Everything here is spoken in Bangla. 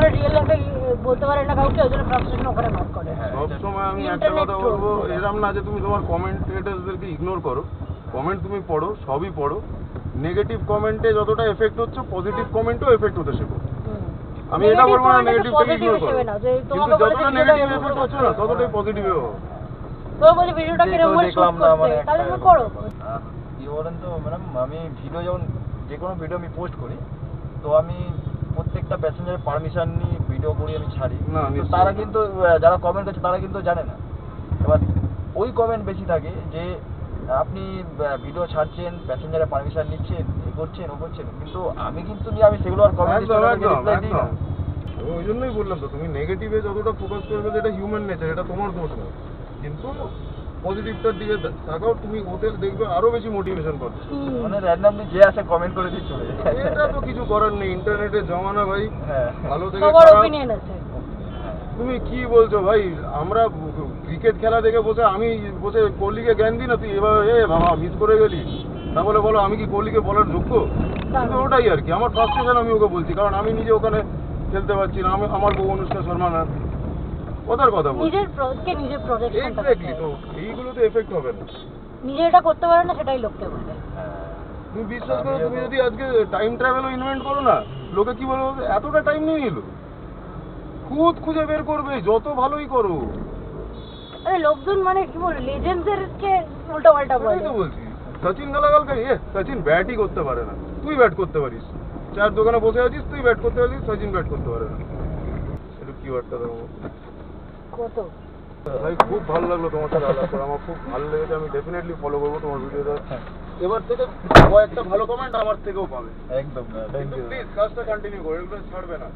করে রিয়েল লাইফে বলতে পারে না কাউকে, ওই জন্য ফ্রাস্ট্রেশন ওখানে মার্ক করে। সব সময় আমি একটা কথা বলবো, এরকম না যে তুমি তোমার কমেন্টেটরদেরকে ইগনোর করো, কমেন্ট তুমি পড়ো, সবই পড়ো। নেগেটিভ কমেন্টে যতটা এফেক্ট হচ্ছে, পজিটিভ কমেন্টও এফেক্ট হতে শেখো। আমি এটা বলবো না নেগেটিভটাকে ইগনোর করো, কিন্তু যতটা নেগেটিভ এফেক্ট হচ্ছে না ততটাই পজিটিভে হোক। তো বলি ভিডিওটা কিরকম করে শুট করতে, তাহলে তুমি করো। কি বলেন তো ম্যাডাম, আমি ভিডিও যখন যে কোনো ভিডিও আমি পোস্ট করি, তো আমি প্রত্যেকটা প্যাসেঞ্জারের পারমিশন নিয়ে ভিডিও করি, আমি ছাড়ি। তারা কিন্তু যারা কমেন্ট করছে তারা কিন্তু জানে না। এবার ওই কমেন্ট বেশি থাকে যে আপনি ভিডিও ছাড়ছেন, প্যাসেঞ্জারের পারমিশন নিচ্ছেন, এ করছেন ও করছেন, কিন্তু আমি কিন্তু নিয়ে আমি সেগুলো আর কমেন্ট দিই না। ওই জন্যই বললাম তো, তুমি নেগেটিভে যতটা ফোকাস করবে যেটা হিউম্যান নেচার, এটা তোমার দোষ নয়, কিন্তু পজিটিভটার দিকে তাকাও, তুমি ওদের দেখবে আরো বেশি মোটিভেশন পাবে। মানে র্যান্ডমলি যে আসে কমেন্ট করে দিয়ে চলে যায়। এটা তো কিছু করার নেই, ইন্টারনেটের জমানা ভাই। ভালো থেকে সবার অপিনিয়ন আছে। তুমি কি বলছো ভাই, আমরা ক্রিকেট খেলা দেখে বসে আমি বসে কোহলিকে জ্ঞান দিই না, তুই এবার বাবা মিস করে গেলি, তাহলে বলো আমি কি কোহলিকে বলার যোগ্য? কিন্তু ওটাই আর কি, আমার ফ্রাস্ট্রেশন আমি ওকে বলছি, কারণ আমি নিজে ওখানে খেলতে পারছি না, আমার বউ অনুষ্কা শর্মা না, ওদের কথা বলছি। নিজের প্রজেক্টকে নিজে প্রজেকশন এক্স্যাক্টলি, তো এইগুলো তো এফেক্ট হবে না। নিজে এটা করতে পারে না সেটাই লোককে বলে। তুমি বিশ্বাস করো, তুমি যদি আজকে টাইম ট্রাভেলও ইনভেন্ট করো না, লোকে কি বলবো, এতটা টাইম নিয়ে নিল, খুদ খুঁজে বের করবে, যত ভালোই করো। আরে লোকজন মানে কি বল, লেজেন্ডদেরকে উল্টা পাল্টা বলে। তো বলছি সচিন গালাগালকে, সচিন ব্যাটই করতে পারে না, তুই ব্যাট করতে পারিস, চার দোকানে বসে আছিস, তুই ব্যাট করতে পারিস, সচিন ব্যাট করতে পারে না। একটু কি ওয়ার্ডটা দেবো কত ভাই, খুব ভালো লাগলো তোমার সাথে আলাপ করে, আমার খুব ভালো লেগেছে, আমি ডেফিনেটলি ফলো করবো তোমার ভিডিওটা। এবার থেকে কয়েকটা ভালো কমেন্ট আমার থেকেও পাবে একদম। প্লিজ কাজটা কন্টিনিউ করো, এগুলো ছাড়বে না।